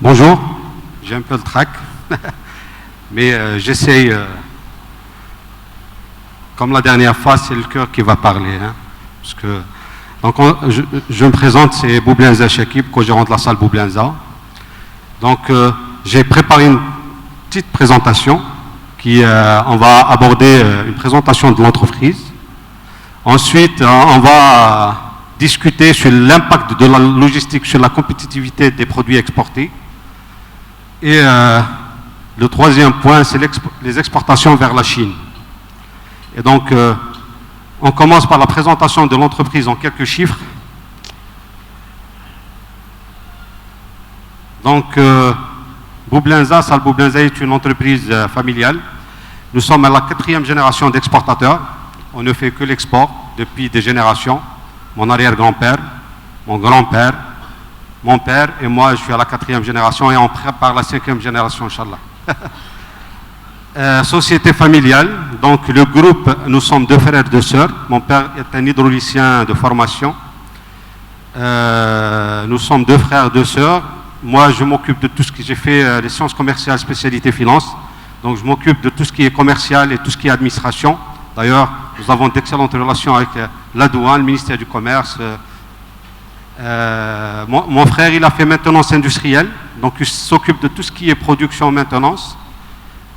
Bonjour, j'ai un peu le trac, mais j'essaye, comme la dernière fois, c'est le cœur qui va parler. Hein, parce que, donc je me présente, c'est Boublienza Chakib, co-gérant de la salle Boublienza. Donc j'ai préparé une petite présentation, on va aborder une présentation de l'entreprise. Ensuite, on va discuter sur l'impact de la logistique sur la compétitivité des produits exportés. Et le troisième point, c'est les exportations vers la Chine. Et donc, on commence par la présentation de l'entreprise en quelques chiffres. Donc, Boublienza, Salle Boublienza est une entreprise familiale. Nous sommes à la 4e génération d'exportateurs. On ne fait que l'export depuis des générations. Mon arrière-grand-père, mon grand-père, mon père et moi, je suis à la 4e génération et on prépare la 5e génération, Inch'Allah. Société familiale, donc le groupe, nous sommes 2 frères et 2 sœurs. Mon père est un hydraulicien de formation. Nous sommes 2 frères et 2 sœurs. Moi, je m'occupe de tout ce que j'ai fait, les sciences commerciales, spécialité finance. Donc, je m'occupe de tout ce qui est commercial et tout ce qui est administration. D'ailleurs, nous avons d'excellentes relations avec la douane, le ministère du Commerce. Mon frère, il a fait maintenance industrielle, donc il s'occupe de tout ce qui est production, maintenance.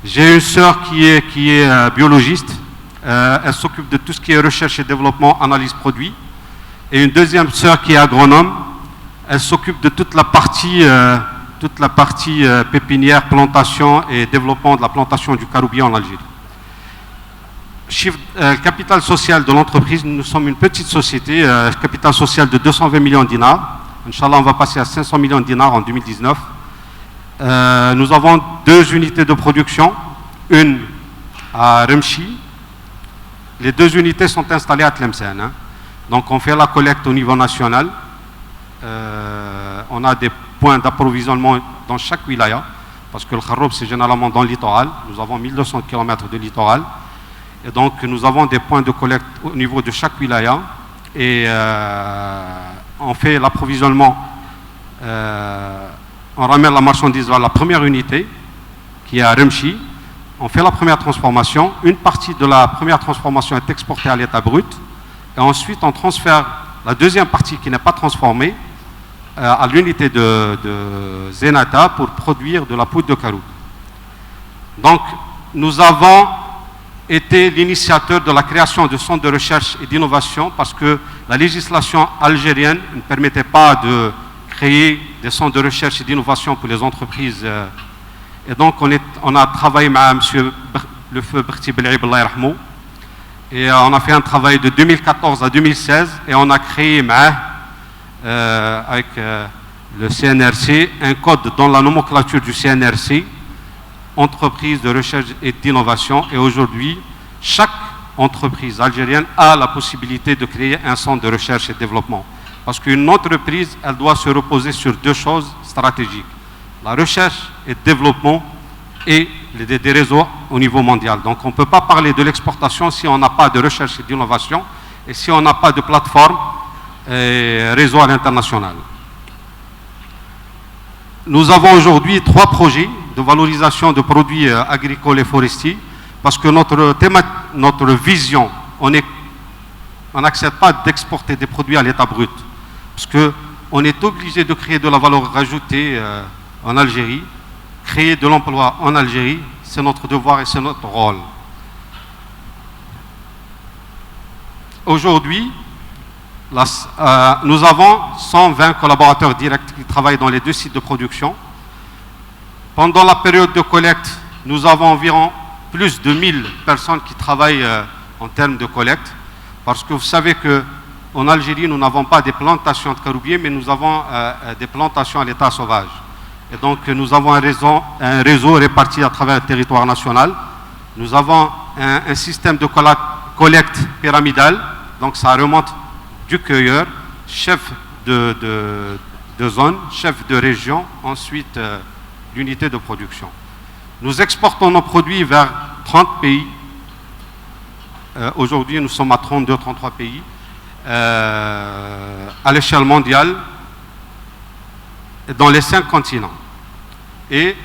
J'ai une sœur qui est biologiste, elle s'occupe de tout ce qui est recherche et développement, analyse produit. Et une deuxième sœur qui est agronome, elle s'occupe de toute la partie pépinière, plantation et développement de la plantation du caroubier en Algérie. Capital social de l'entreprise, nous sommes une petite société, capital social de 220 millions de dinars. Inch'Allah, on va passer à 500 millions de dinars en 2019. Nous avons 2 unités de production, une à Remchi. Les 2 unités sont installées à Tlemcen. Hein. Donc on fait la collecte au niveau national. On a des points d'approvisionnement dans chaque wilaya, parce que le Kharroub c'est généralement dans le littoral. Nous avons 1200 km de littoral. Et donc, nous avons des points de collecte au niveau de chaque wilaya et on fait l'approvisionnement, on ramène la marchandise à la première unité qui est à Remchi, on fait la première transformation, une partie de la première transformation est exportée à l'état brut et ensuite on transfère la deuxième partie qui n'est pas transformée à l'unité de Zenata pour produire de la poudre de caroube. Donc, nous avons était l'initiateur de la création de centres de recherche et d'innovation parce que la législation algérienne ne permettait pas de créer des centres de recherche et d'innovation pour les entreprises. Et donc, on a travaillé avec M. le feu Berti Belhaïb, et on a fait un travail de 2014 à 2016 et on a créé avec le CNRC un code dans la nomenclature du CNRC, entreprise de recherche et d'innovation, et aujourd'hui, chaque entreprise algérienne a la possibilité de créer un centre de recherche et développement. Parce qu'une entreprise, elle doit se reposer sur 2 choses stratégiques. La recherche et le développement et des réseaux au niveau mondial. Donc on ne peut pas parler de l'exportation si on n'a pas de recherche et d'innovation et si on n'a pas de plateforme et réseau à l'international. Nous avons aujourd'hui 3 projets de valorisation de produits agricoles et forestiers, parce que notre vision, on n'accepte pas d'exporter des produits à l'état brut, parce qu'on est obligé de créer de la valeur rajoutée en Algérie, créer de l'emploi en Algérie, c'est notre devoir et c'est notre rôle. Aujourd'hui, nous avons 120 collaborateurs directs qui travaillent dans les 2 sites de production. Pendant la période de collecte, nous avons environ plus de 1000 personnes qui travaillent en termes de collecte, parce que vous savez qu'en Algérie, nous n'avons pas des plantations de caroubiers, mais nous avons des plantations à l'état sauvage. Et donc, nous avons un réseau réparti à travers le territoire national. Nous avons un système de collecte pyramidal, donc ça remonte du cueilleur, chef de zone, chef de région, ensuite l'unité de production. Nous exportons nos produits vers 30 pays. Aujourd'hui, nous sommes à 32-33 pays. À l'échelle mondiale, dans les 5 continents. Et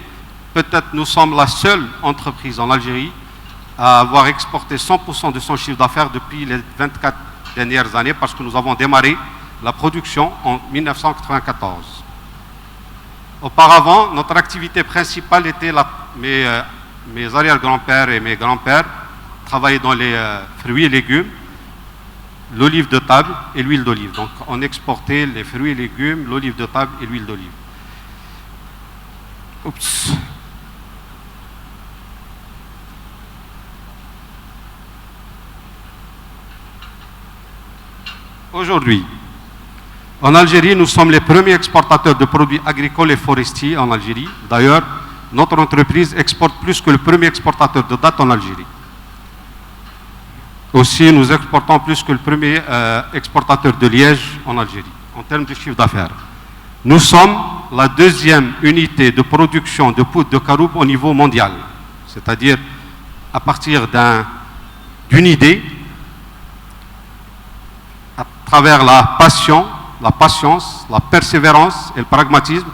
peut-être nous sommes la seule entreprise en Algérie à avoir exporté 100% de son chiffre d'affaires depuis les 24 dernières années parce que nous avons démarré la production en 1994. Auparavant, notre activité principale était mes arrière-grands-pères et mes grands-pères travaillaient dans les fruits et légumes, l'olive de table et l'huile d'olive. Donc on exportait les fruits et légumes, l'olive de table et l'huile d'olive. Oups. Aujourd'hui, en Algérie, nous sommes les premiers exportateurs de produits agricoles et forestiers en Algérie. D'ailleurs, notre entreprise exporte plus que le premier exportateur de dattes en Algérie. Aussi, nous exportons plus que le premier exportateur de liège en Algérie, en termes de chiffre d'affaires. Nous sommes la deuxième unité de production de poudre de caroube au niveau mondial. C'est-à-dire, à partir d'une idée, à travers la passion, la patience, la persévérance et le pragmatisme,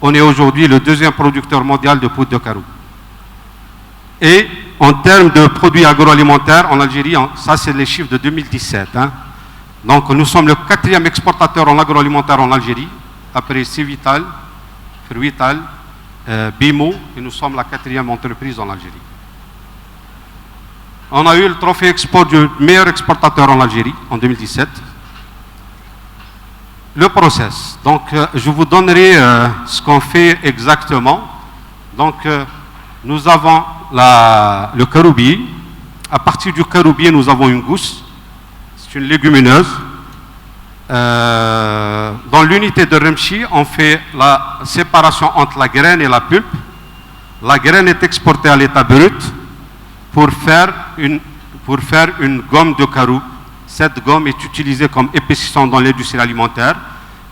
on est aujourd'hui le deuxième producteur mondial de poudre de caroube. Et en termes de produits agroalimentaires en Algérie, ça c'est les chiffres de 2017. Donc nous sommes le quatrième exportateur en agroalimentaire en Algérie, après Civital, Fruital, Bimo, et nous sommes la quatrième entreprise en Algérie. On a eu le trophée export du meilleur exportateur en Algérie en 2017. Le process. Donc, je vous donnerai ce qu'on fait exactement. Donc, nous avons le caroubier. À partir du caroubier, nous avons une gousse. C'est une légumineuse. Dans l'unité de Remchi, on fait la séparation entre la graine et la pulpe. La graine est exportée à l'état brut pour faire une gomme de caroube. Cette gomme est utilisée comme épaississant dans l'industrie alimentaire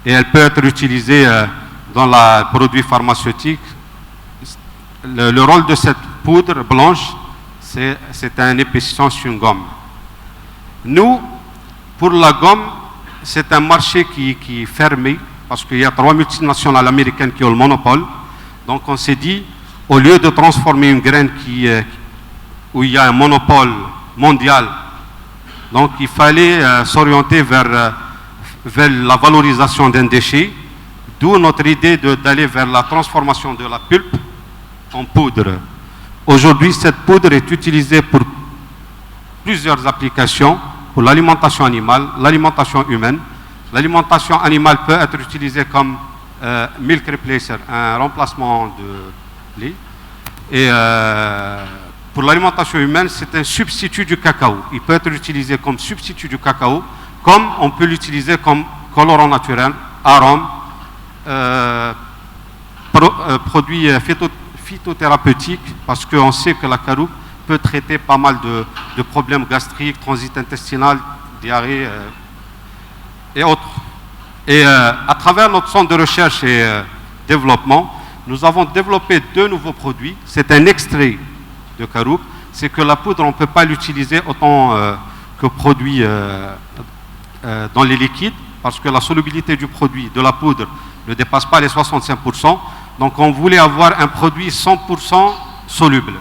et elle peut être utilisée dans les produits pharmaceutiques. Le rôle de cette poudre blanche, c'est un épaississant sur une gomme. Nous, pour la gomme, c'est un marché qui est fermé parce qu'il y a 3 multinationales américaines qui ont le monopole. Donc on s'est dit, au lieu de transformer une graine où il y a un monopole mondial, donc il fallait s'orienter vers la valorisation d'un déchet, d'où notre idée d'aller vers la transformation de la pulpe en poudre. Aujourd'hui, cette poudre est utilisée pour plusieurs applications, pour l'alimentation animale, l'alimentation humaine. L'alimentation animale peut être utilisée comme milk replacer, un remplacement de lait. Et pour l'alimentation humaine, c'est un substitut du cacao. Il peut être utilisé comme substitut du cacao, comme on peut l'utiliser comme colorant naturel, arôme, produit phytothérapeutique, parce qu'on sait que la caroube peut traiter pas mal de problèmes gastriques, transit intestinal, diarrhée et autres. Et à travers notre centre de recherche et développement, nous avons développé 2 nouveaux produits. C'est un extrait de caroube. C'est que la poudre, on ne peut pas l'utiliser autant que produit dans les liquides, parce que la solubilité du produit, de la poudre, ne dépasse pas les 65%. Donc on voulait avoir un produit 100% soluble.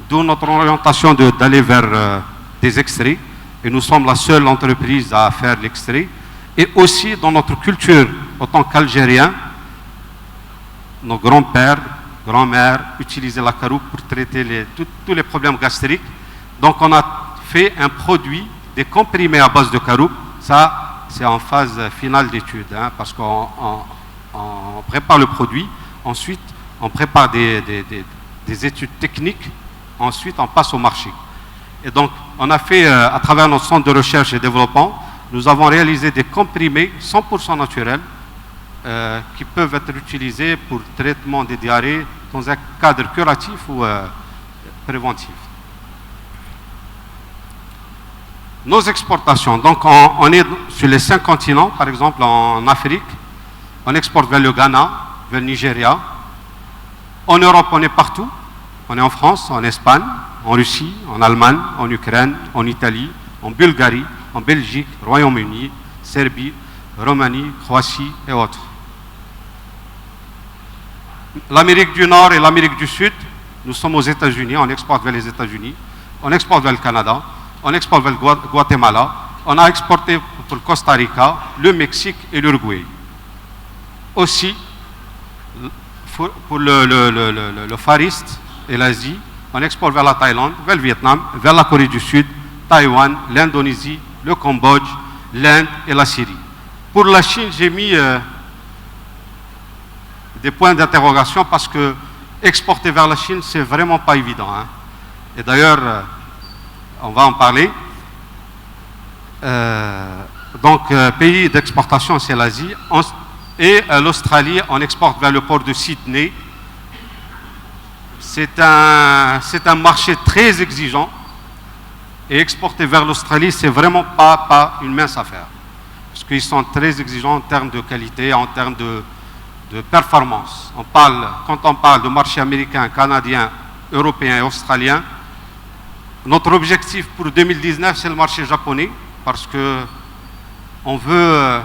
D'où notre orientation d'aller vers des extraits. Et nous sommes la seule entreprise à faire l'extrait. Et aussi dans notre culture, en tant qu'Algériens, nos grands-pères, grand-mères utilisaient la caroube pour traiter tous les problèmes gastriques. Donc on a fait un produit, des comprimés à base de caroube. Ça, c'est en phase finale d'étude, parce qu'on prépare le produit. Ensuite, on prépare des études techniques. Ensuite, on passe au marché. Et donc, on a fait, à travers notre centre de recherche et développement, nous avons réalisé des comprimés 100% naturels qui peuvent être utilisés pour le traitement des diarrhées dans un cadre curatif ou préventif. Nos exportations, donc on est sur les 5 continents, par exemple en Afrique, on exporte vers le Ghana, vers le Nigeria. En Europe, on est partout. On est en France, en Espagne, en Russie, en Allemagne, en Ukraine, en Italie, en Bulgarie, en Belgique, Royaume-Uni, Serbie, Roumanie, Croatie et autres. L'Amérique du Nord et l'Amérique du Sud, nous sommes aux États-Unis, on exporte vers les États-Unis, on exporte vers le Canada, on exporte vers le Guatemala, on a exporté pour le Costa Rica, le Mexique et l'Uruguay. Aussi, pour le Far East et l'Asie, on exporte vers la Thaïlande, vers le Vietnam, vers la Corée du Sud, Taïwan, l'Indonésie, le Cambodge, l'Inde et la Syrie. Pour la Chine, j'ai mis des points d'interrogation parce que exporter vers la Chine, c'est vraiment pas évident. Hein. Et d'ailleurs, on va en parler. Pays d'exportation, c'est l'Asie. Et l'Australie, on exporte vers le port de Sydney. C'est un marché très exigeant. Et exporter vers l'Australie, c'est vraiment pas une mince affaire. Parce qu'ils sont très exigeants en termes de qualité, en termes de performance. Quand on parle de marché américain, canadien, européen et australien, notre objectif pour 2019, c'est le marché japonais, parce que on veut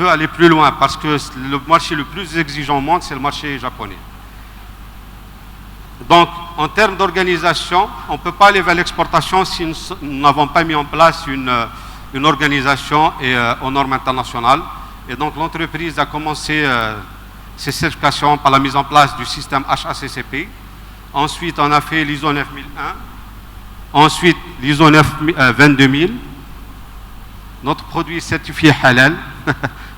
aller plus loin, parce que le marché le plus exigeant au monde, c'est le marché japonais. Donc, en termes d'organisation, on ne peut pas aller vers l'exportation si nous n'avons pas mis en place une organisation aux normes internationales. Et donc, l'entreprise a commencé ses certifications par la mise en place du système HACCP. Ensuite, on a fait l'ISO 9001. Ensuite, l'ISO 22000. Notre produit est certifié halal.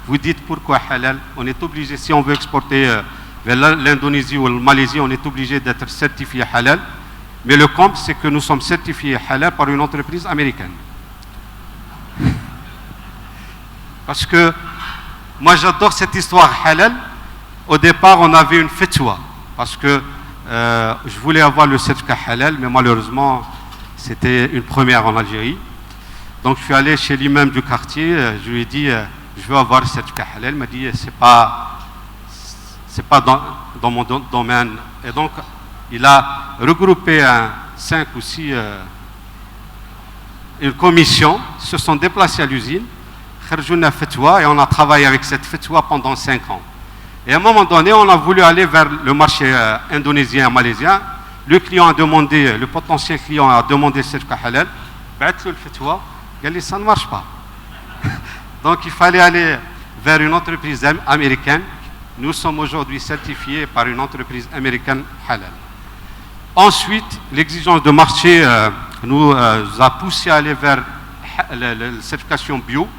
Vous dites pourquoi halal? On est obligé, si on veut exporter vers l'Indonésie ou la Malaisie, on est obligé d'être certifié halal. Mais le comble, c'est que nous sommes certifiés halal par une entreprise américaine. Parce que moi, j'adore cette histoire halal. Au départ, on avait une fatwa. Parce que je voulais avoir le certificat halal, mais malheureusement, c'était une première en Algérie. Donc, je suis allé chez l'imam du quartier. Je lui ai dit, je veux avoir le certificat halal. Il m'a dit, c'est pas dans mon domaine. Et donc, il a regroupé 5 ou 6 une commission. Ils se sont déplacés à l'usine. Et on a travaillé avec cette fatwa pendant 5 ans. Et à un moment donné, on a voulu aller vers le marché indonésien et malaisien. Le client a demandé, le potentiel client a demandé le certificat halal. Le fatwa, il a dit ça ne marche pas. Donc il fallait aller vers une entreprise américaine. Nous sommes aujourd'hui certifiés par une entreprise américaine halal. Ensuite, l'exigence de marché nous a poussé à aller vers la certification bio.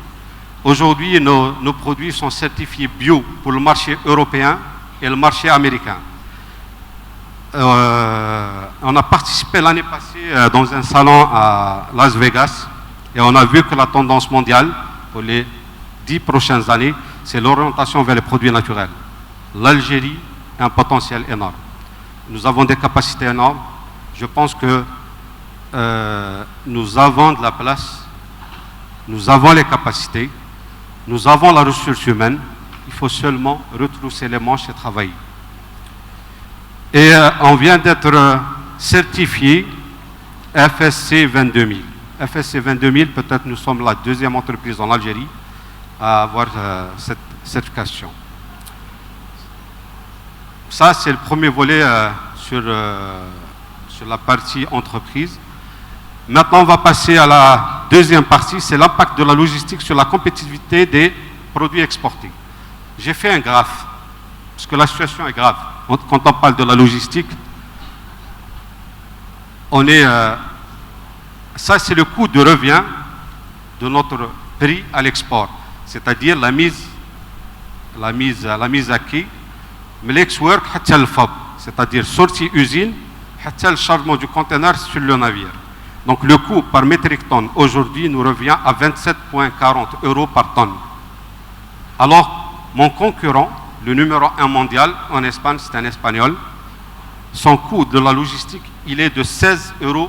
Aujourd'hui, nos produits sont certifiés bio pour le marché européen et le marché américain. On a participé l'année passée dans un salon à Las Vegas et on a vu que la tendance mondiale pour les 10 prochaines années, c'est l'orientation vers les produits naturels. L'Algérie a un potentiel énorme. Nous avons des capacités énormes. Je pense que nous avons de la place, nous avons les capacités, nous avons la ressource humaine. Il faut seulement retrousser les manches et travailler. Et on vient d'être certifié FSC 22000. FSC 22000, peut-être nous sommes la deuxième entreprise en Algérie à avoir cette certification. Ça, c'est le premier volet sur la partie entreprise. Maintenant, on va passer à la deuxième partie, c'est l'impact de la logistique sur la compétitivité des produits exportés. J'ai fait un graphe, parce que la situation est grave. Quand on parle de la logistique, ça c'est le coût de revient de notre prix à l'export, c'est-à-dire la mise à quai, mais l'ex-work, c'est-à-dire sortie usine, le chargement du conteneur sur le navire. Donc le coût par métrique tonne aujourd'hui nous revient à 27,40 € par tonne. Alors mon concurrent, le numéro 1 mondial en Espagne, c'est un Espagnol, son coût de la logistique, il est de 16,20 €.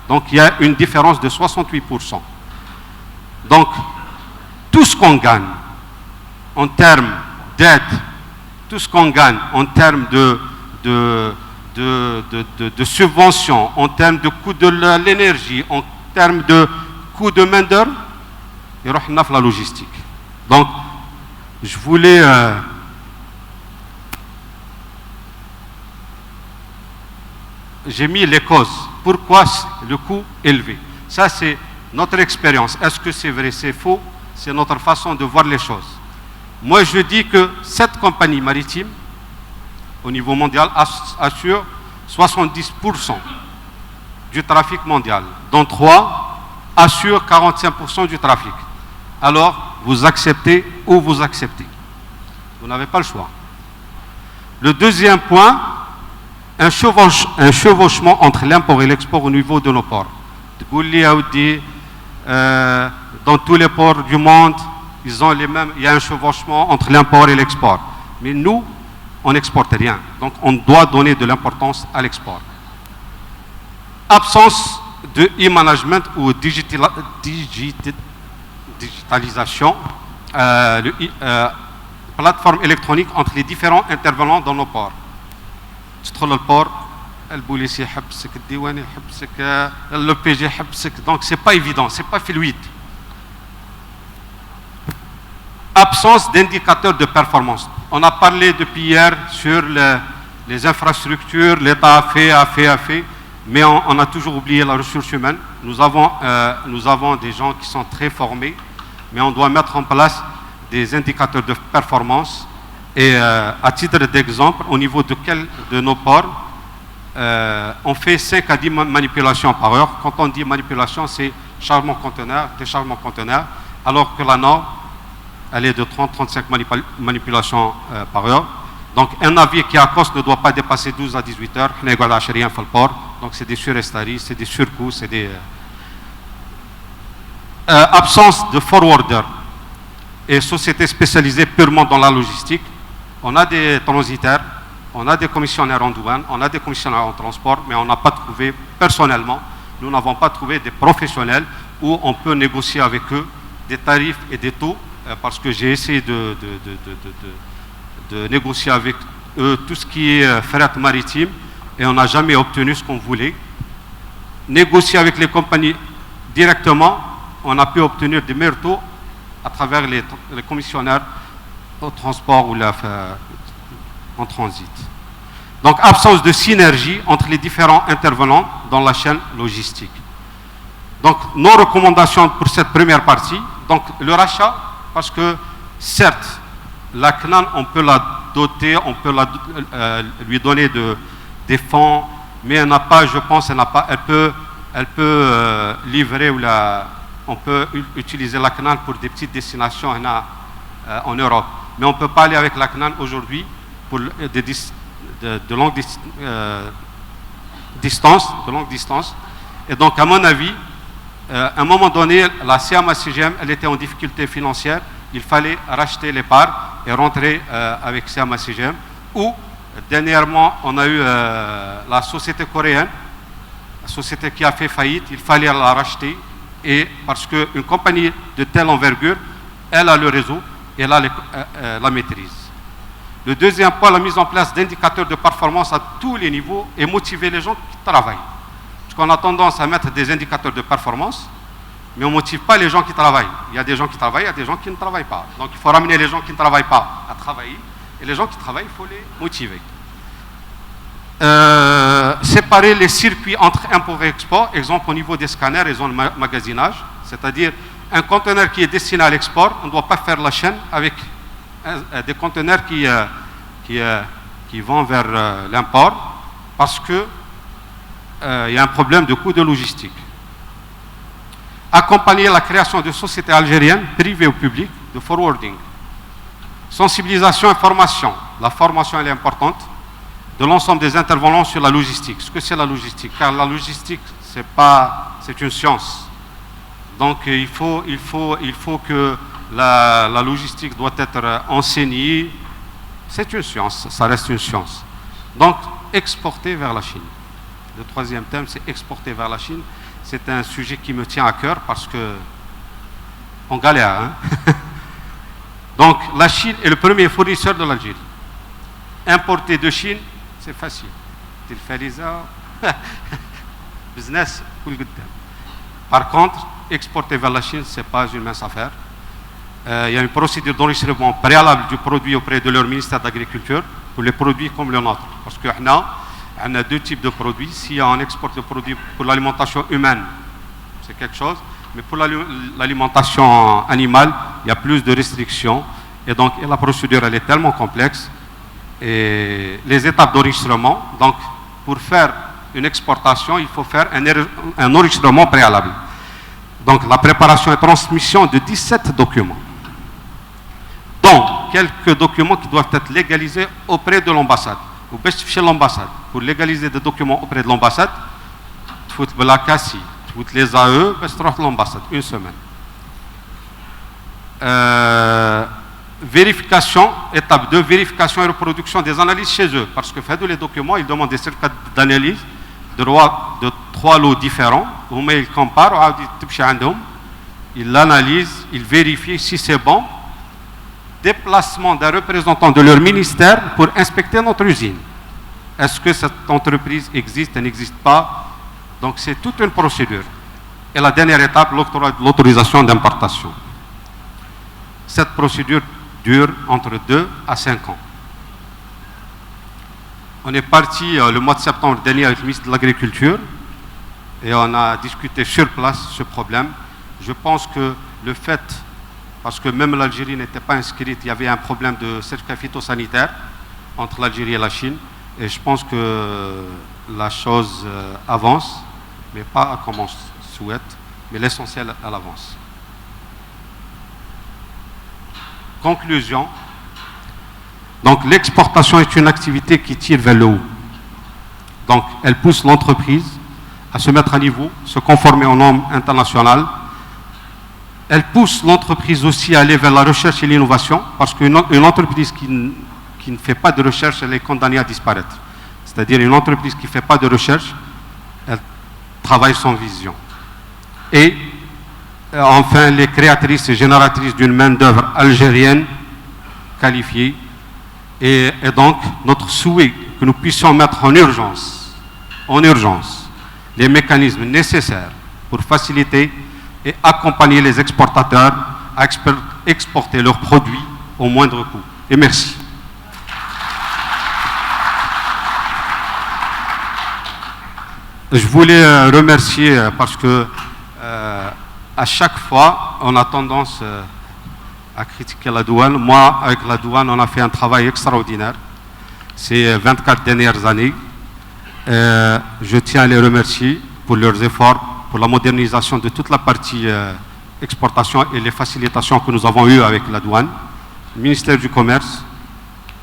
Donc il y a une différence de 68%. Donc tout ce qu'on gagne en termes d'aide, tout ce qu'on gagne en termes de subventions, en termes de coût de l'énergie, en termes de coût de main-d'œuvre, il y aura la logistique. Donc, je voulais j'ai mis les causes. Pourquoi le coût élevé? Ça, c'est notre expérience. Est-ce que c'est vrai, c'est faux? C'est notre façon de voir les choses. Moi, je dis que cette compagnie maritime, au niveau mondial, assure 70% du trafic mondial, dont 3 assurent 45% du trafic. Alors, vous acceptez ou vous acceptez. Vous n'avez pas le choix. Le deuxième point, un chevauchement entre l'import et l'export au niveau de nos ports. Dans tous les ports du monde, ils ont les mêmes, il y a un chevauchement entre l'import et l'export. Mais nous, on n'exporte rien. Donc on doit donner de l'importance à l'export. Absence de e-management ou digitalisation, plateforme électronique entre les différents intervenants dans nos ports. تدخل البور البوليسي يحبسك الديواني يحبسك le PG يحبسك donc c'est pas évident, c'est pas fluide. Absence d'indicateurs de performance. On a parlé depuis hier sur les infrastructures, l'État a fait, mais on a toujours oublié la ressource humaine. Nous avons des gens qui sont très formés, mais on doit mettre en place des indicateurs de performance. Et à titre d'exemple, au niveau de nos ports, on fait 5 à 10 manipulations par heure. Quand on dit manipulation, c'est chargement conteneur, déchargement conteneur, alors que la norme, elle est de 30-35 manipulations par heure. Donc un navire qui accoste ne doit pas dépasser 12 à 18 heures. Donc c'est des surestaries, c'est des surcoûts, c'est des... absence de forwarder et sociétés spécialisées purement dans la logistique. On a des transitaires, on a des commissionnaires en douane, on a des commissionnaires en transport, mais on n'a pas trouvé, personnellement, nous n'avons pas trouvé des professionnels où on peut négocier avec eux des tarifs et des taux, parce que j'ai essayé de négocier avec eux tout ce qui est fret maritime, et on n'a jamais obtenu ce qu'on voulait. Négocier avec les compagnies directement, on a pu obtenir des meilleurs taux à travers les commissionnaires au transport ou en transit. Donc, absence de synergie entre les différents intervenants dans la chaîne logistique. Donc, nos recommandations pour cette première partie, donc le rachat, parce que certes, la CNAN, on peut la doter, on peut lui donner des fonds, mais elle n'a pas, je pense, elle peut livrer on peut utiliser la CNAN pour des petites destinations en Europe. Mais on ne peut pas aller avec la CNAN aujourd'hui pour de longue distance. Et donc, à mon avis, à un moment donné, la CMA-CGM, elle était en difficulté financière. Il fallait racheter les parts et rentrer avec CMA-CGM. Ou, dernièrement, on a eu la société coréenne, la société qui a fait faillite. Il fallait la racheter. Et parce qu'une compagnie de telle envergure, elle a le réseau et elle a la maîtrise. Le deuxième point, la mise en place d'indicateurs de performance à tous les niveaux et motiver les gens qui travaillent. Parce qu'on a tendance à mettre des indicateurs de performance, mais on ne motive pas les gens qui travaillent. Il y a des gens qui travaillent, il y a des gens qui ne travaillent pas. Donc il faut ramener les gens qui ne travaillent pas à travailler, et les gens qui travaillent, il faut les motiver. Séparer les circuits entre import et export, exemple au niveau des scanners et zones de magasinage, c'est-à-dire un conteneur qui est destiné à l'export, on ne doit pas faire la chaîne avec des conteneurs qui vont vers l'import, parce que il y a un problème de coût de logistique. Accompagner la création de sociétés algériennes, privées ou publiques, de forwarding. Sensibilisation et formation. La formation, elle est importante, de l'ensemble des intervenants sur la logistique. Ce que c'est la logistique, car la logistique, c'est une science. Donc il faut que la logistique doit être enseignée. C'est une science, ça reste une science. Donc exporter vers la Chine. Le troisième thème, c'est exporter vers la Chine. C'est un sujet qui me tient à cœur parce que on galère. Hein. Donc la Chine est le premier fournisseur de l'Algérie. Importer de Chine, c'est facile. Business. Par contre, exporter vers la Chine, ce n'est pas une mince affaire. Il y a une procédure d'enregistrement préalable du produit auprès de leur ministère de l'Agriculture pour les produits comme le nôtre. Parce que On a deux types de produits. Si on exporte le produit pour l'alimentation humaine, c'est quelque chose. Mais pour l'alimentation animale, il y a plus de restrictions. Et donc, la procédure, elle est tellement complexe. Et les étapes d'enregistrement, donc, pour faire une exportation, il faut faire un enregistrement préalable. Donc, la préparation et transmission de 17 documents. Donc, quelques documents qui doivent être légalisés auprès de l'ambassade. Ou chez l'ambassade. Pour légaliser des documents auprès de l'ambassade, il faut la CACI. Toutes les AE, l'ambassade, une semaine. Vérification, étape 2, vérification et reproduction des analyses chez eux. Parce que fait les documents, ils demandent des certificats d'analyse de 3 lots différents. Ils comparent, ils l'analysent, ils vérifient si c'est bon. Déplacement d'un représentant de leur ministère pour inspecter notre usine. Est-ce que cette entreprise existe, elle n'existe pas? Donc c'est toute une procédure. Et la dernière étape, l'autorisation d'importation. Cette procédure dure entre 2 à 5 ans. On est parti le mois de septembre dernier avec le ministre de l'Agriculture et on a discuté sur place ce problème. Je pense que le fait, parce que même l'Algérie n'était pas inscrite, il y avait un problème de certificat phytosanitaire entre l'Algérie et la Chine. Et je pense que la chose avance, mais pas comme on souhaite, mais l'essentiel, elle avance. Conclusion. Donc, l'exportation est une activité qui tire vers le haut. Donc, elle pousse l'entreprise à se mettre à niveau, se conformer aux normes internationales. Elle pousse l'entreprise aussi à aller vers la recherche et l'innovation, parce qu'une entreprise qui ne fait pas de recherche, elle est condamnée à disparaître. C'est-à-dire une entreprise qui ne fait pas de recherche, elle travaille sans vision. Et enfin, les créatrices et génératrices d'une main-d'œuvre algérienne qualifiée. Et donc, notre souhait que nous puissions mettre en urgence, les mécanismes nécessaires pour faciliter et accompagner les exportateurs à exporter leurs produits au moindre coût. Et merci. Je voulais remercier parce que à chaque fois, on a tendance à critiquer la douane. Moi, avec la douane, on a fait un travail extraordinaire ces 24 dernières années. Je tiens à les remercier pour leurs efforts, pour la modernisation de toute la partie exportation et les facilitations que nous avons eues avec la douane. Le ministère du Commerce,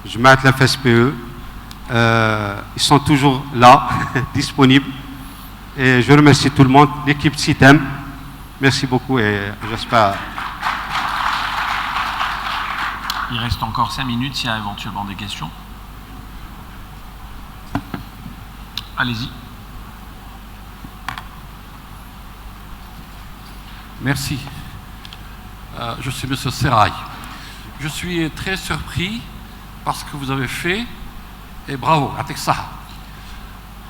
je mets la FSPE, ils sont toujours là, disponibles. Et je remercie tout le monde, l'équipe CITEM. Merci beaucoup et j'espère... Il reste encore 5 minutes s'il y a éventuellement des questions. Allez-y. Merci. Je suis M. Serrail. Je suis très surpris par ce que vous avez fait et bravo, à Texas.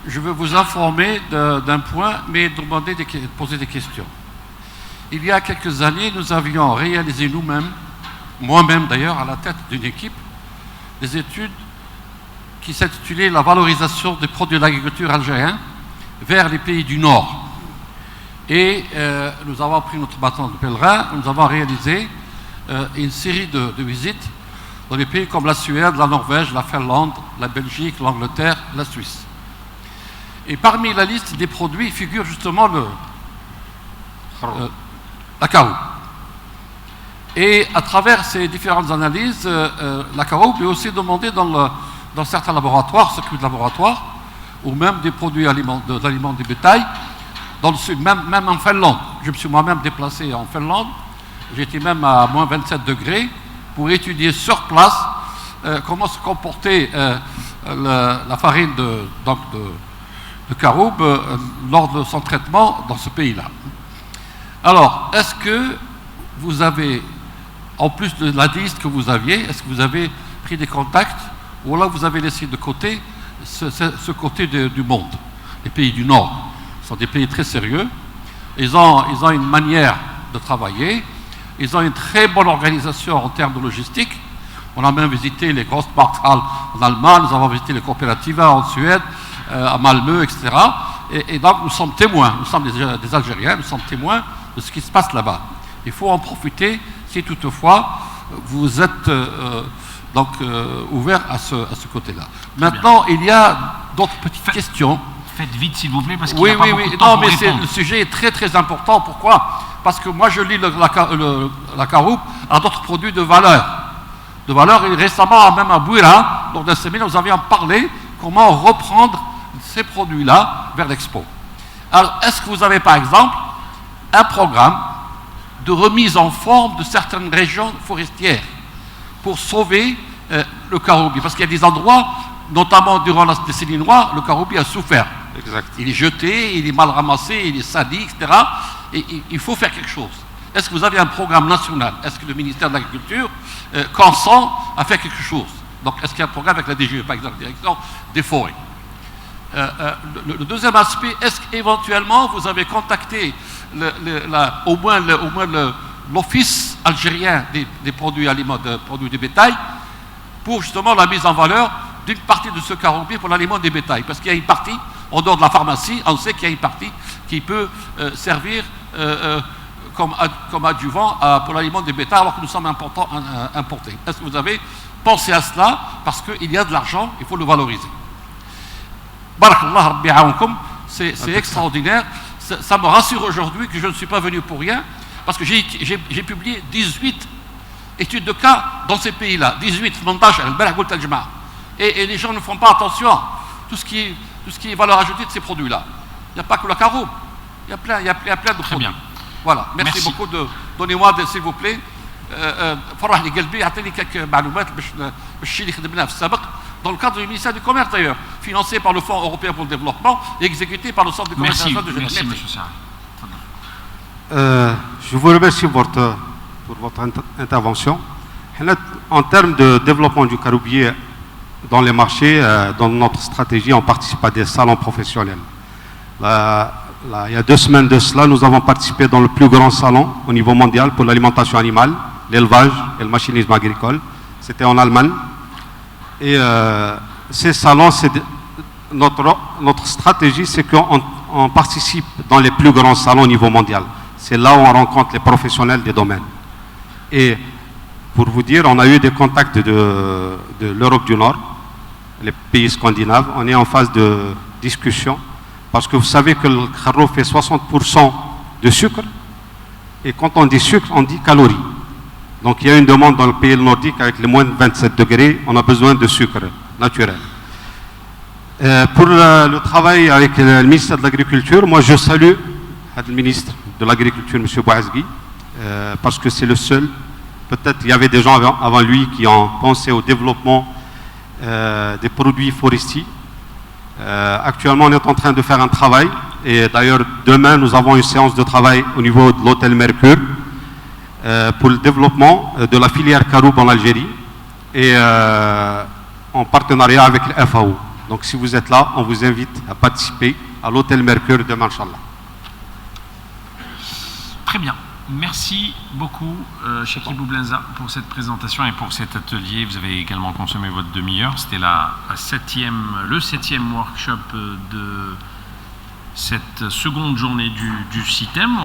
Je veux vous informer d'un point, mais poser des questions. Il y a quelques années, nous avions réalisé nous-mêmes, moi-même d'ailleurs, à la tête d'une équipe, des études qui s'intitulaient « La valorisation des produits de l'agriculture algériens vers les pays du Nord ». Et nous avons pris notre bâton de pèlerin, nous avons réalisé une série de visites dans des pays comme la Suède, la Norvège, la Finlande, la Belgique, l'Angleterre, la Suisse. Et parmi la liste des produits figure justement la caroube. Et à travers ces différentes analyses, la caroube est aussi demandée dans certains laboratoires, circuits de laboratoire, ou même des produits d'aliments de bétail, dans le sud, même en Finlande. Je me suis moi-même déplacé en Finlande, j'étais même à moins 27 degrés, pour étudier sur place comment se comportait la farine de caroube lors de son traitement dans ce pays-là. Alors, est-ce que vous avez, en plus de la liste que vous aviez, est-ce que vous avez pris des contacts ou là vous avez laissé de côté ce côté du monde, les pays du Nord? Ce sont des pays très sérieux, ils ont une manière de travailler, ils ont une très bonne organisation en termes de logistique. On a même visité les grosses Markthallen en Allemagne, nous avons visité les coopératives en Suède, à Malmö, etc. Et donc nous sommes témoins, nous sommes des Algériens, nous sommes témoins de ce qui se passe là-bas. Il faut en profiter si toutefois vous êtes ouvert à ce côté-là. Maintenant, il y a d'autres petites questions. Faites vite s'il vous plaît parce qu'il Oui, n'y a pas beaucoup de temps pour répondre. le sujet est très très important. Pourquoi? Parce que moi je lis la caroupe à d'autres produits de valeur. Et récemment, même à Bouira, lors d'un séminaire, nous avions parlé comment reprendre ces produits-là vers l'expo. Alors, est-ce que vous avez par exemple un programme de remise en forme de certaines régions forestières pour sauver le caroubi? Parce qu'il y a des endroits, notamment durant la décennie noire, le caroubi a souffert. Exact. Il est jeté, il est mal ramassé, il est sali, etc. Et il faut faire quelque chose. Est-ce que vous avez un programme national? Est-ce que le ministère de l'Agriculture consent à faire quelque chose? Donc, est-ce qu'il y a un programme avec la DGE, par exemple, la direction des forêts? Le deuxième aspect, est-ce qu'éventuellement vous avez contacté au moins l'office algérien des produits aliments, des produits de bétail, pour justement la mise en valeur d'une partie de ce caroubi pour l'aliment des bétails? Parce qu'il y a une partie, en dehors de la pharmacie, on sait qu'il y a une partie qui peut servir comme adjuvant pour l'aliment des bétails, alors que nous sommes importés. Est-ce que vous avez pensé à cela? Parce qu'il y a de l'argent, il faut le valoriser. Barakallah Rabbi Aounkoum, c'est extraordinaire. Ça me rassure aujourd'hui que je ne suis pas venu pour rien, parce que j'ai publié 18 études de cas dans ces pays-là. 18, et les gens ne font pas attention à tout ce qui est valeur ajoutée de ces produits-là. Il n'y a pas que la caroube, il y a plein de produits. Bien. Voilà, merci beaucoup de donnez-moi, s'il vous plaît. فرح لي قلبي اعطيني quelques معلومات بالشيء اللي خدمناه في السابق dans le cadre du ministère du Commerce d'ailleurs, financé par le Fonds européen pour le développement et exécuté par le Centre de commerce international de Genève. Merci, monsieur Sarr. Je vous remercie pour votre intervention. En termes de développement du caroubier dans les marchés, dans notre stratégie, on participe à des salons professionnels. Il y a 2 semaines de cela, nous avons participé dans le plus grand salon au niveau mondial pour l'alimentation animale, l'élevage et le machinisme agricole. C'était en Allemagne. Et ces salons, notre stratégie, c'est qu'on participe dans les plus grands salons au niveau mondial. C'est là où on rencontre les professionnels des domaines. Et pour vous dire, on a eu des contacts de l'Europe du Nord, les pays scandinaves. On est en phase de discussion. Parce que vous savez que le kharro fait 60% de sucre, et quand on dit sucre, on dit calories. Donc il y a une demande dans le pays nordique avec les moins de 27 degrés, on a besoin de sucre naturel. Pour le travail avec le ministère de l'Agriculture, moi je salue le ministre de l'Agriculture, M. Bouazgui, parce que c'est le seul. Peut-être il y avait des gens avant lui qui ont pensé au développement des produits forestiers. Actuellement, on est en train de faire un travail, et d'ailleurs demain nous avons une séance de travail au niveau de l'hôtel Mercure pour le développement de la filière caroube en Algérie, et en partenariat avec le FAO. Donc si vous êtes là, on vous invite à participer à l'hôtel Mercure demain, Inch'Allah. Très bien. Merci beaucoup, Chekib Boublenza, pour cette présentation et pour cet atelier. Vous avez également consommé votre demi-heure. C'était le 7e workshop de cette seconde journée du CITEM.